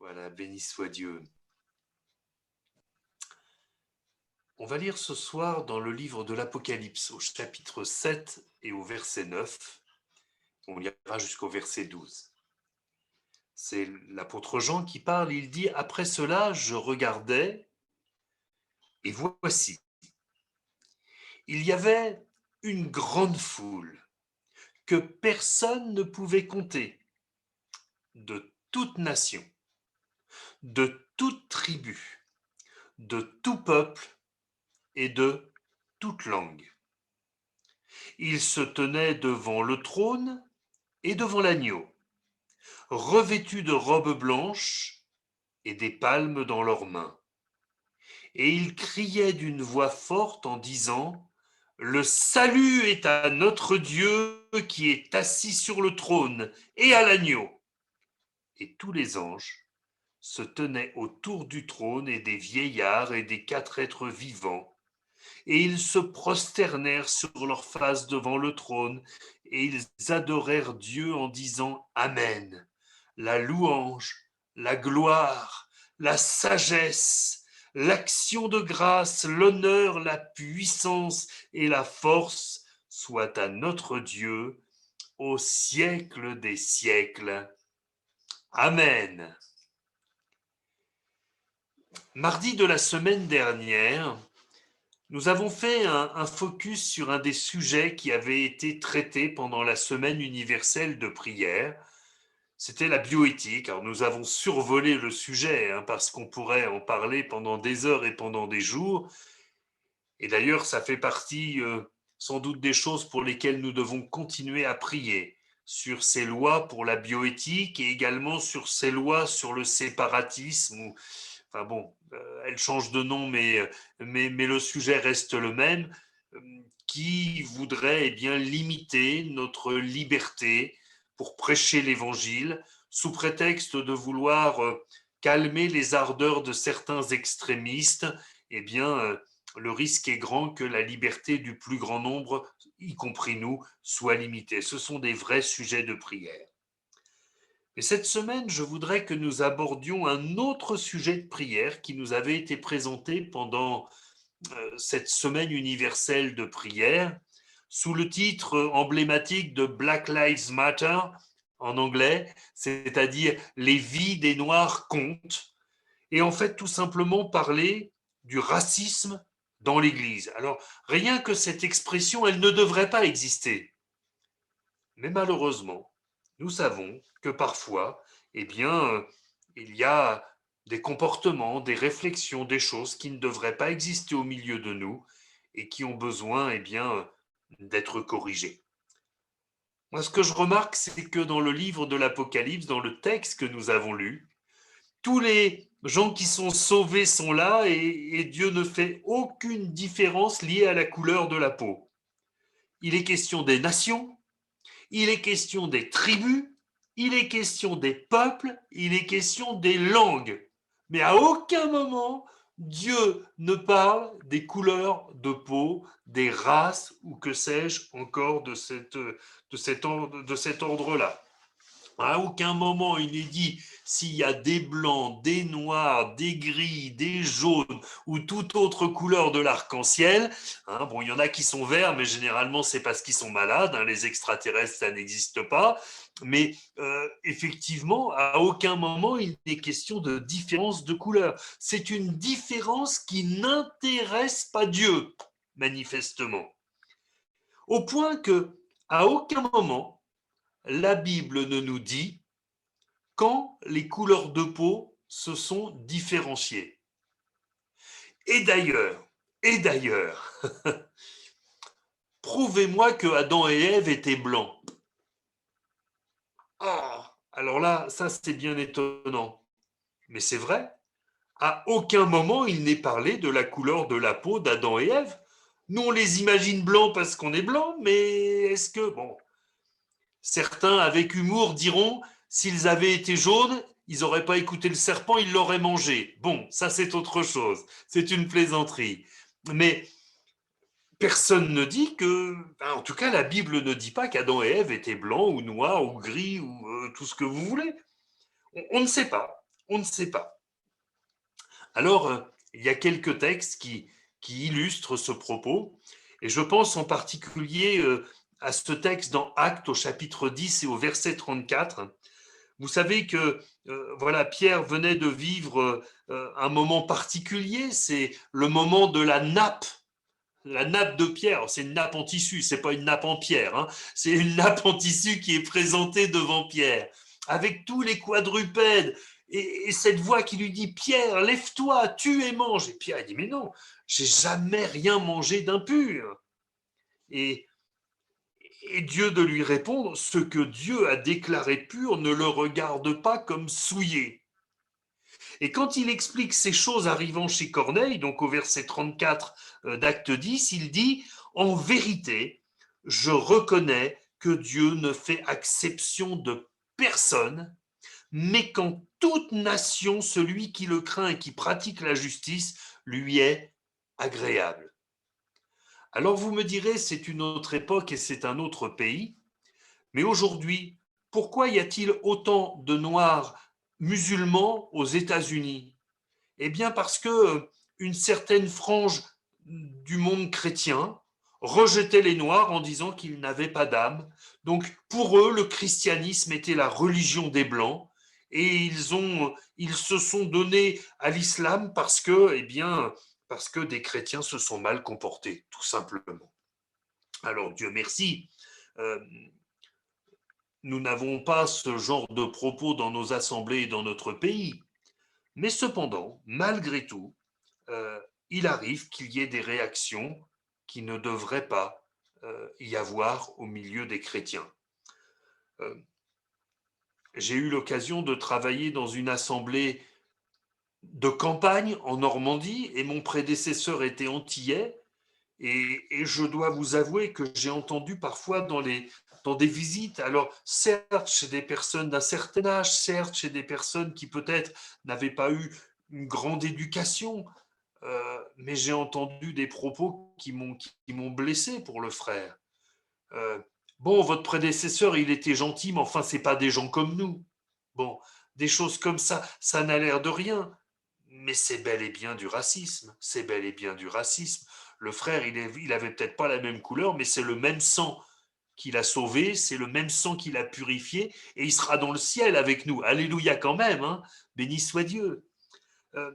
Voilà, béni soit Dieu. On va lire ce soir dans le livre de l'Apocalypse, au chapitre 7 et au verset 9. On lira jusqu'au verset 12. C'est l'apôtre Jean qui parle, il dit « Après cela, je regardais, et voici, il y avait une grande foule que personne ne pouvait compter, de toute nation, de toute tribu, de tout peuple et de toute langue. Ils se tenaient devant le trône et devant l'agneau, revêtus de robes blanches et des palmes dans leurs mains. Et ils criaient d'une voix forte en disant : « Le salut est à notre Dieu qui est assis sur le trône et à l'agneau. » Et tous les anges se tenaient autour du trône et des vieillards et des 4 êtres vivants. Et ils se prosternèrent sur leur face devant le trône, et ils adorèrent Dieu en disant Amen. La louange, la gloire, la sagesse, l'action de grâce, l'honneur, la puissance et la force soient à notre Dieu au siècle des siècles. Amen. Mardi de la semaine dernière, nous avons fait un focus sur un des sujets qui avait été traité pendant la semaine universelle de prière. C'était la bioéthique. Alors nous avons survolé le sujet parce qu'on pourrait en parler pendant des heures et pendant des jours. Et d'ailleurs, ça fait partie sans doute des choses pour lesquelles nous devons continuer à prier, sur ces lois pour la bioéthique et également sur ces lois sur le séparatisme. Enfin bon, elle change de nom, mais le sujet reste le même, qui voudrait bien limiter notre liberté pour prêcher l'évangile sous prétexte de vouloir calmer les ardeurs de certains extrémistes. Eh bien, le risque est grand que la liberté du plus grand nombre, y compris nous, soit limitée. Ce sont des vrais sujets de prière. Et cette semaine, je voudrais que nous abordions un autre sujet de prière qui nous avait été présenté pendant cette semaine universelle de prière, sous le titre emblématique de Black Lives Matter en anglais, c'est-à-dire les vies des Noirs comptent, et en fait tout simplement parler du racisme dans l'Église. Alors rien que cette expression, elle ne devrait pas exister. Mais malheureusement, nous savons que parfois, eh bien, il y a des comportements, des réflexions, des choses qui ne devraient pas exister au milieu de nous et qui ont besoin, eh bien, d'être corrigées. Moi, ce que je remarque, c'est que dans le livre de l'Apocalypse, dans le texte que nous avons lu, tous les gens qui sont sauvés sont là et Dieu ne fait aucune différence liée à la couleur de la peau. Il est question des nations, il est question des tribus, il est question des peuples, il est question des langues. Mais à aucun moment, Dieu ne parle des couleurs de peau, des races ou que sais-je encore de cet ordre-là. À aucun moment il n'est dit s'il y a des blancs, des noirs, des gris, des jaunes ou toute autre couleur de l'arc-en-ciel. Bon, il y en a qui sont verts, mais généralement c'est parce qu'ils sont malades. Les extraterrestres, ça n'existe pas. Mais effectivement, à aucun moment il n'est question de différence de couleur. C'est une différence qui n'intéresse pas Dieu, manifestement. Au point que, à aucun moment, la Bible ne nous dit quand les couleurs de peau se sont différenciées. Et d'ailleurs, prouvez-moi que Adam et Ève étaient blancs. Ah, alors là, ça c'est bien étonnant. Mais c'est vrai, à aucun moment il n'est parlé de la couleur de la peau d'Adam et Ève. Nous on les imagine blancs parce qu'on est blanc, mais est-ce que, bon, certains avec humour diront s'ils avaient été jaunes, ils n'auraient pas écouté le serpent, ils l'auraient mangé. Bon, ça c'est autre chose, c'est une plaisanterie. Mais personne ne dit que, en tout cas la Bible ne dit pas qu'Adam et Ève étaient blancs ou noirs ou gris ou tout ce que vous voulez. On ne sait pas. On ne sait pas. Alors, il y a quelques textes qui illustrent ce propos, et je pense en particulier à ce texte dans Actes au chapitre 10 et au verset 34. Vous savez que voilà, Pierre venait de vivre un moment particulier, c'est le moment de la nappe de pierre. C'est une nappe en tissu, c'est pas une nappe en pierre, hein. C'est une nappe en tissu qui est présentée devant Pierre, avec tous les quadrupèdes, et cette voix qui lui dit: Pierre, lève-toi, tue et mange. Et Pierre dit: mais non, j'ai jamais rien mangé d'impur. Et, et Dieu de lui répondre: ce que Dieu a déclaré pur ne le regarde pas comme souillé. Et quand il explique ces choses arrivant chez Corneille, donc au verset 34 d'Acte 10, il dit: en vérité, je reconnais que Dieu ne fait exception de personne, mais qu'en toute nation, celui qui le craint et qui pratique la justice lui est agréable. Alors vous me direz, c'est une autre époque et c'est un autre pays, mais aujourd'hui, pourquoi y a-t-il autant de Noirs musulmans aux États-Unis? Eh bien parce que une certaine frange du monde chrétien rejetait les Noirs en disant qu'ils n'avaient pas d'âme. Donc pour eux, le christianisme était la religion des Blancs, et ils se sont donnés à l'islam parce que, eh bien, parce que des chrétiens se sont mal comportés, tout simplement. Alors Dieu merci, euh, nous n'avons pas ce genre de propos dans nos assemblées et dans notre pays. Mais cependant, malgré tout, euh, il arrive qu'il y ait des réactions qui ne devraient pas y avoir au milieu des chrétiens. Euh, j'ai eu l'occasion de travailler dans une assemblée de campagne en Normandie, et mon prédécesseur était antillais, et je dois vous avouer que j'ai entendu parfois dans des visites, alors certes chez des personnes d'un certain âge, certes chez des personnes qui peut-être n'avaient pas eu une grande éducation, mais j'ai entendu des propos qui m'ont blessé pour le frère. Euh, bon, votre prédécesseur, il était gentil, mais enfin, c'est pas des gens comme nous. Bon, des choses comme ça n'a l'air de rien, mais c'est bel et bien du racisme. C'est bel et bien du racisme. Le frère, il avait peut-être pas la même couleur, mais c'est le même sang qu'il a sauvé, c'est le même sang qu'il a purifié, et il sera dans le ciel avec nous. Alléluia quand même, hein. Béni soit Dieu. Euh,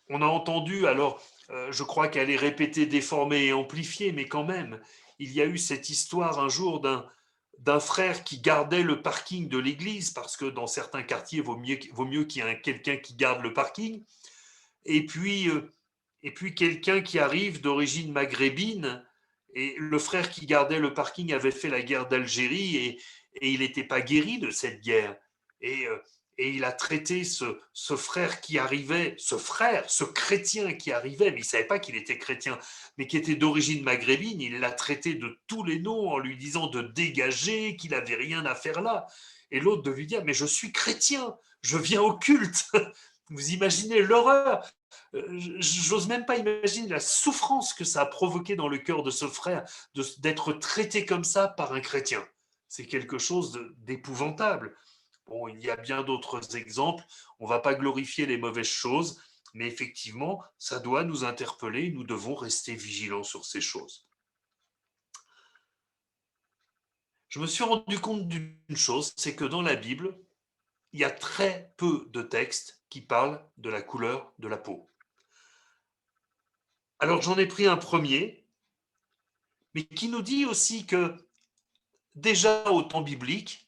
on a entendu, alors je crois qu'elle est répétée, déformée et amplifiée, mais quand même, il y a eu cette histoire un jour d'un frère qui gardait le parking de l'église, parce que dans certains quartiers, vaut mieux qu'il y ait quelqu'un qui garde le parking, et puis, euh, et puis quelqu'un qui arrive d'origine maghrébine, et le frère qui gardait le parking avait fait la guerre d'Algérie, et il n'était pas guéri de cette guerre. Et, euh, et il a traité ce frère qui arrivait, ce chrétien qui arrivait, mais il ne savait pas qu'il était chrétien, mais qui était d'origine maghrébine, il l'a traité de tous les noms en lui disant de dégager, qu'il n'avait rien à faire là. Et l'autre de lui dire: mais je suis chrétien, je viens au culte. Vous imaginez l'horreur. J'ose même pas imaginer la souffrance que ça a provoqué dans le cœur de ce frère d'être traité comme ça par un chrétien. C'est quelque chose d'épouvantable. Bon, il y a bien d'autres exemples. On ne va pas glorifier les mauvaises choses, mais effectivement, ça doit nous interpeller. Nous devons rester vigilants sur ces choses. Je me suis rendu compte d'une chose, c'est que dans la Bible, il y a très peu de textes qui parlent de la couleur de la peau. Alors j'en ai pris un premier, mais qui nous dit aussi que déjà au temps biblique,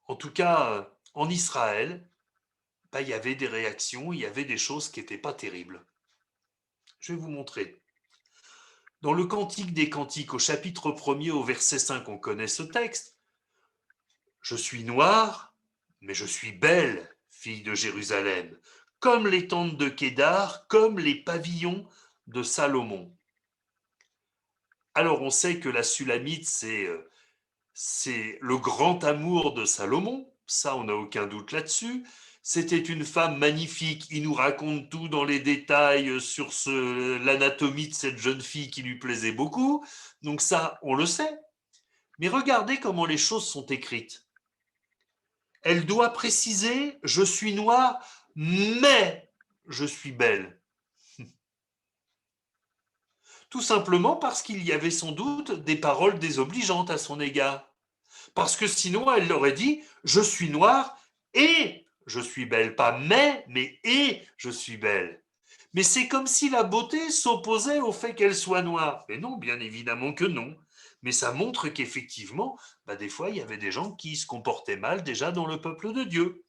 en tout cas en Israël, bah, il y avait des réactions, il y avait des choses qui n'étaient pas terribles. Je vais vous montrer. Dans le Cantique des Cantiques, au chapitre 1er, au verset 5, on connaît ce texte. Je suis noire, mais je suis belle, fille de Jérusalem, comme les tentes de Kédar, comme les pavillons de Salomon. Alors on sait que la Sulamite, c'est le grand amour de Salomon, ça on n'a aucun doute là-dessus. C'était une femme magnifique, il nous raconte tout dans les détails sur l'anatomie de cette jeune fille qui lui plaisait beaucoup, donc ça on le sait. Mais regardez comment les choses sont écrites. Elle doit préciser « je suis noire, mais je suis belle ». Tout simplement parce qu'il y avait sans doute des paroles désobligeantes à son égard. Parce que sinon, elle aurait dit « je suis noire et je suis belle ». Pas « mais « et je suis belle ». Mais c'est comme si la beauté s'opposait au fait qu'elle soit noire. Mais non, bien évidemment que non. Mais ça montre qu'effectivement, des fois, il y avait des gens qui se comportaient mal déjà dans le peuple de Dieu.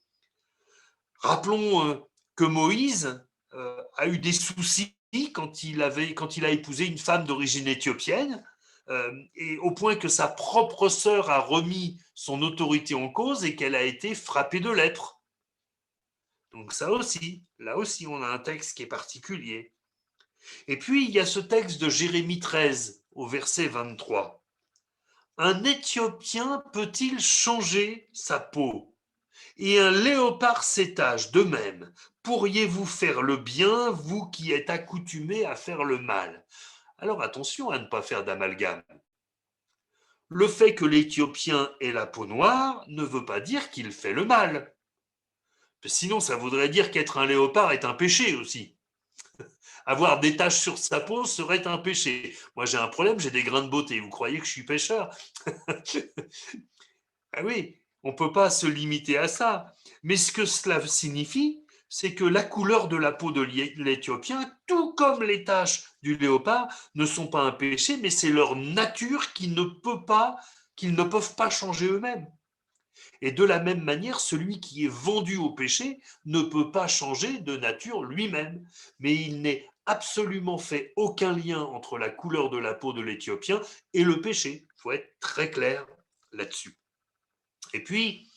Rappelons que Moïse a eu des soucis quand il a épousé une femme d'origine éthiopienne, et au point que sa propre sœur a remis son autorité en cause et qu'elle a été frappée de lèpre. Donc ça aussi, là aussi, on a un texte qui est particulier. Et puis, il y a ce texte de Jérémie 13, au verset 23. Un Éthiopien peut-il changer sa peau? Et un léopard ses taches de même. Pourriez-vous faire le bien, vous qui êtes accoutumés à faire le mal? Alors attention à ne pas faire d'amalgame. Le fait que l'Éthiopien ait la peau noire ne veut pas dire qu'il fait le mal. Sinon, ça voudrait dire qu'être un léopard est un péché aussi. Avoir des taches sur sa peau serait un péché. Moi, j'ai un problème, j'ai des grains de beauté. Vous croyez que je suis pêcheur? Ah oui, on ne peut pas se limiter à ça. Mais ce que cela signifie, c'est que la couleur de la peau de l'Éthiopien, tout comme les taches du léopard, ne sont pas un péché, mais c'est leur nature qu'ils ne peuvent pas changer eux-mêmes. Et de la même manière, celui qui est vendu au péché ne peut pas changer de nature lui-même. Mais il n'est absolument fait aucun lien entre la couleur de la peau de l'Éthiopien et le péché. Il faut être très clair là-dessus. Et puis,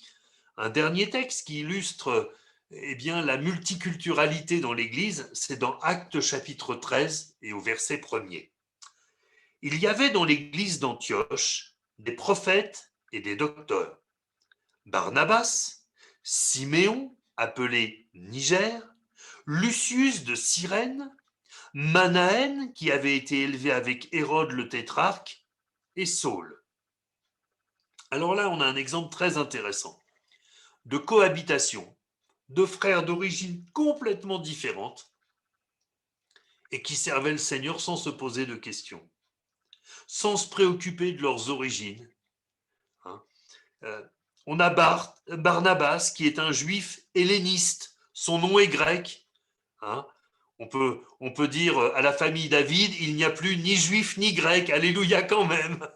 un dernier texte qui illustre la multiculturalité dans l'Église, c'est dans Actes chapitre 13 et au verset 1er. Il y avait dans l'Église d'Antioche des prophètes et des docteurs. Barnabas, Siméon, appelé Niger, Lucius de Cyrène, Manaën, qui avait été élevé avec Hérode le tétrarque, et Saul. Alors là, on a un exemple très intéressant de cohabitation de frères d'origine complètement différente et qui servaient le Seigneur sans se poser de questions, sans se préoccuper de leurs origines. Hein. Euh, on a Barnabas qui est un juif helléniste, son nom est grec. Hein. On peut dire à la famille David, il n'y a plus ni juif ni grec, alléluia quand même.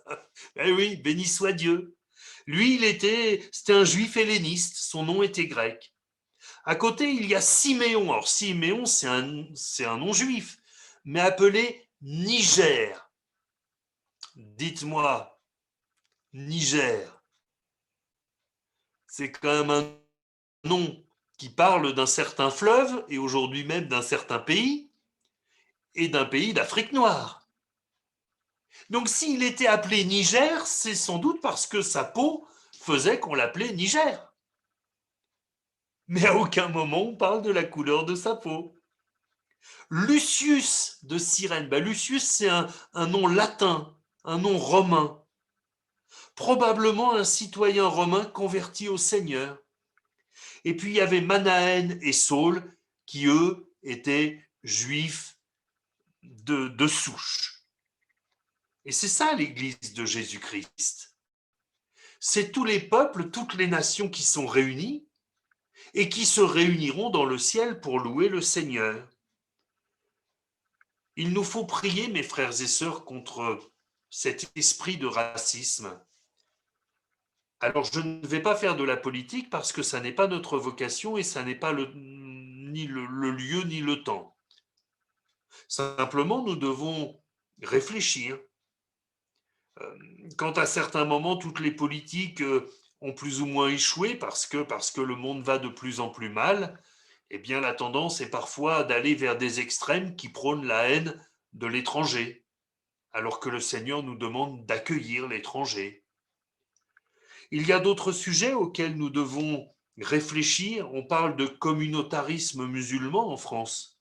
Eh oui, béni soit Dieu. Lui, c'était un juif helléniste, son nom était grec. À côté, il y a Siméon. Alors, Siméon, c'est un nom juif, mais appelé Niger. Dites-moi, Niger, c'est quand même un nom qui parle d'un certain fleuve, et aujourd'hui même d'un certain pays, et d'un pays d'Afrique noire. Donc, s'il était appelé Niger, c'est sans doute parce que sa peau faisait qu'on l'appelait Niger. Mais à aucun moment on parle de la couleur de sa peau. Lucius de Cyrène. Lucius, c'est un nom latin, un nom romain. Probablement un citoyen romain converti au Seigneur. Et puis il y avait Manaën et Saul, qui eux étaient juifs de souche. Et c'est ça l'Église de Jésus-Christ. C'est tous les peuples, toutes les nations qui sont réunis et qui se réuniront dans le ciel pour louer le Seigneur. Il nous faut prier, mes frères et sœurs, contre cet esprit de racisme. Alors, je ne vais pas faire de la politique parce que ça n'est pas notre vocation et ça n'est pas ni le lieu ni le temps. Simplement, nous devons réfléchir. Quand à certains moments, toutes les politiques ont plus ou moins échoué parce que le monde va de plus en plus mal, eh bien, la tendance est parfois d'aller vers des extrêmes qui prônent la haine de l'étranger, alors que le Seigneur nous demande d'accueillir l'étranger. Il y a d'autres sujets auxquels nous devons réfléchir. On parle de communautarisme musulman en France,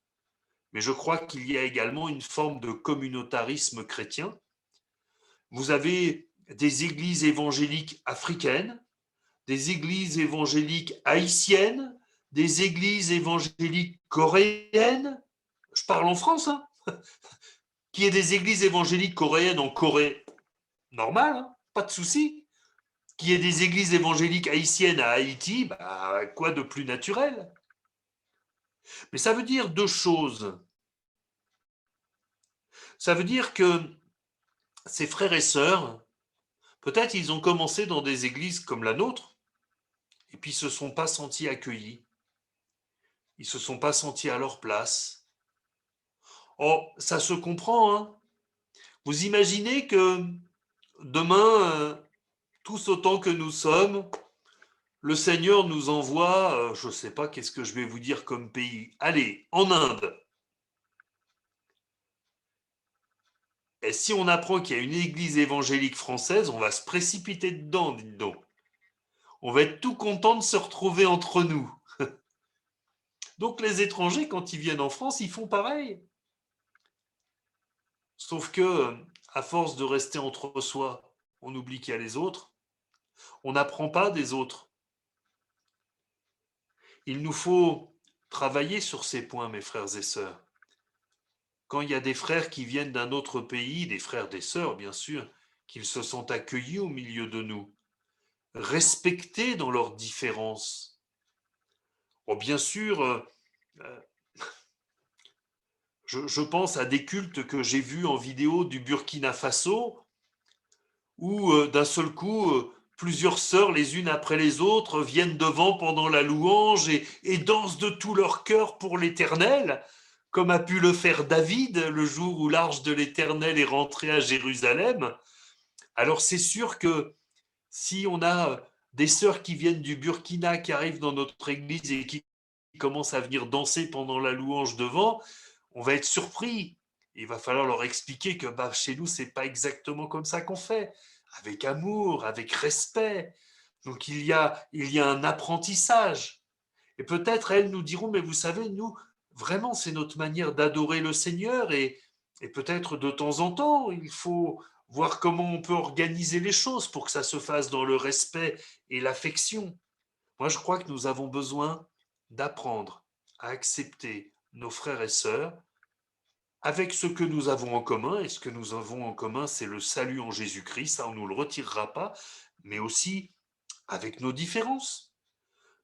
mais je crois qu'il y a également une forme de communautarisme chrétien. Vous avez des églises évangéliques africaines, des églises évangéliques haïtiennes, des églises évangéliques coréennes, je parle en France, hein, qu'il y ait des églises évangéliques coréennes en Corée, normal, hein, pas de souci. Qu'il y ait des églises évangéliques haïtiennes à Haïti, bah, quoi de plus naturel? Mais ça veut dire deux choses. Ça veut dire que ces frères et sœurs, peut-être ils ont commencé dans des églises comme la nôtre, et puis ils ne se sont pas sentis accueillis, ils ne se sont pas sentis à leur place. Oh, ça se comprend, hein. Vous imaginez que demain, tous autant que nous sommes, le Seigneur nous envoie, je ne sais pas qu'est-ce que je vais vous dire comme pays. Allez, en Inde. Et si on apprend qu'il y a une église évangélique française, on va se précipiter dedans, dites donc. On va être tout content de se retrouver entre nous. Donc les étrangers, quand ils viennent en France, ils font pareil. Sauf que, à force de rester entre soi, on oublie qu'il y a les autres. On n'apprend pas des autres. Il nous faut travailler sur ces points, mes frères et sœurs. Quand il y a des frères qui viennent d'un autre pays, des frères, des sœurs, bien sûr, qu'ils se sentent accueillis au milieu de nous, respectés dans leurs différences. Bon, bien sûr, euh, je pense à des cultes que j'ai vus en vidéo du Burkina Faso, où d'un seul coup, plusieurs sœurs, les unes après les autres, viennent devant pendant la louange et dansent de tout leur cœur pour l'Éternel, comme a pu le faire David le jour où l'arche de l'Éternel est rentrée à Jérusalem. Alors c'est sûr que si on a des sœurs qui viennent du Burkina, qui arrivent dans notre église et qui commencent à venir danser pendant la louange devant, on va être surpris. Il va falloir leur expliquer que bah, chez nous, c'est pas exactement comme ça qu'on fait, avec amour, avec respect. Donc il y a un apprentissage. Et peut-être elles nous diront, mais vous savez, nous, vraiment, c'est notre manière d'adorer le Seigneur et peut-être de temps en temps, il faut voir comment on peut organiser les choses pour que ça se fasse dans le respect et l'affection. Moi, je crois que nous avons besoin d'apprendre à accepter nos frères et sœurs avec ce que nous avons en commun. Et ce que nous avons en commun, c'est le salut en Jésus-Christ, ça on ne nous le retirera pas, mais aussi avec nos différences.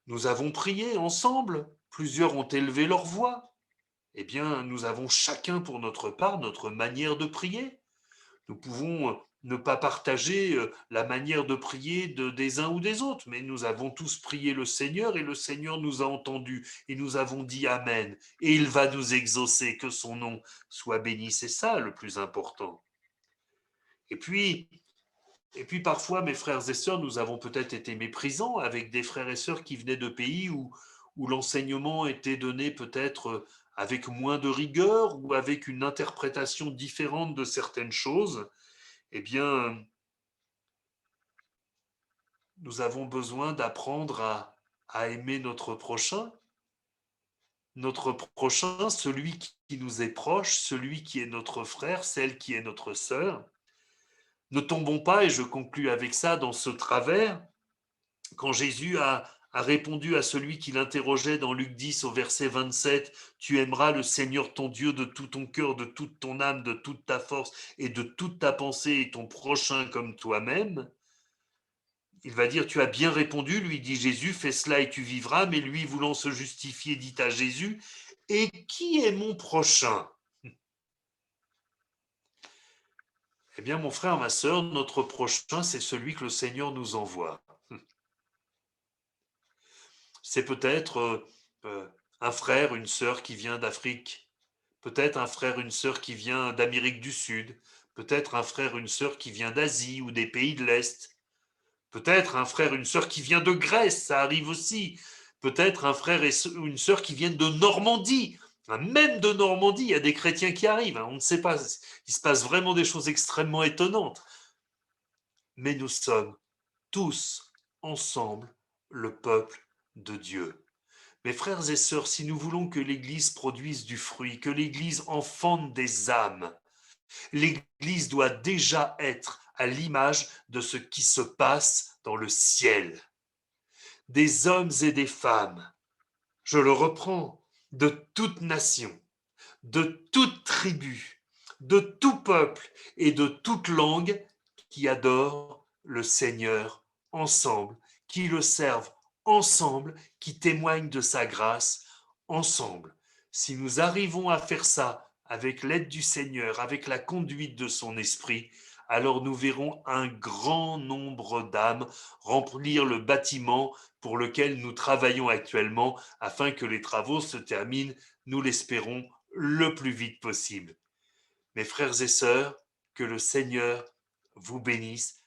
Nous avons prié ensemble, plusieurs ont élevé leur voix. Eh bien, nous avons chacun pour notre part notre manière de prier. Nous pouvons ne pas partager la manière de prier des uns ou des autres, mais nous avons tous prié le Seigneur et le Seigneur nous a entendus et nous avons dit Amen. Et il va nous exaucer, que son nom soit béni, c'est ça le plus important. Et puis, et puis parfois, mes frères et sœurs, nous avons peut-être été méprisants avec des frères et sœurs qui venaient de pays où l'enseignement était donné peut-être avec moins de rigueur ou avec une interprétation différente de certaines choses. Eh bien, nous avons besoin d'apprendre à aimer notre prochain, celui qui nous est proche, celui qui est notre frère, celle qui est notre sœur. Ne tombons pas, et je conclus avec ça, dans ce travers, quand Jésus a répondu à celui qui l'interrogeait dans Luc 10 au verset 27, tu aimeras le Seigneur ton Dieu de tout ton cœur, de toute ton âme, de toute ta force et de toute ta pensée et ton prochain comme toi-même. Il va dire, tu as bien répondu, lui dit Jésus, fais cela et tu vivras. Mais lui, voulant se justifier, dit à Jésus, et qui est mon prochain? Eh bien, mon frère, ma sœur, notre prochain, c'est celui que le Seigneur nous envoie. C'est peut-être un frère, une sœur qui vient d'Afrique, peut-être un frère, une sœur qui vient d'Amérique du Sud, peut-être un frère, une sœur qui vient d'Asie ou des pays de l'Est, peut-être un frère, une sœur qui vient de Grèce, ça arrive aussi, peut-être un frère ou une sœur qui viennent de Normandie. Même de Normandie, il y a des chrétiens qui arrivent, on ne sait pas, il se passe vraiment des choses extrêmement étonnantes. Mais nous sommes tous ensemble le peuple de Dieu. Mes frères et sœurs, si nous voulons que l'Église produise du fruit, que l'Église enfante des âmes, l'Église doit déjà être à l'image de ce qui se passe dans le ciel. des hommes et des femmes, je le reprends, de toute nation, de toute tribu, de tout peuple et de toute langue qui adorent le Seigneur ensemble, qui le servent ensemble, qui témoignent de sa grâce ensemble. Si nous arrivons à faire ça avec l'aide du Seigneur, avec la conduite de son esprit, alors nous verrons un grand nombre d'âmes remplir le bâtiment pour lequel nous travaillons actuellement afin que les travaux se terminent, nous l'espérons, le plus vite possible. Mes frères et sœurs, que le Seigneur vous bénisse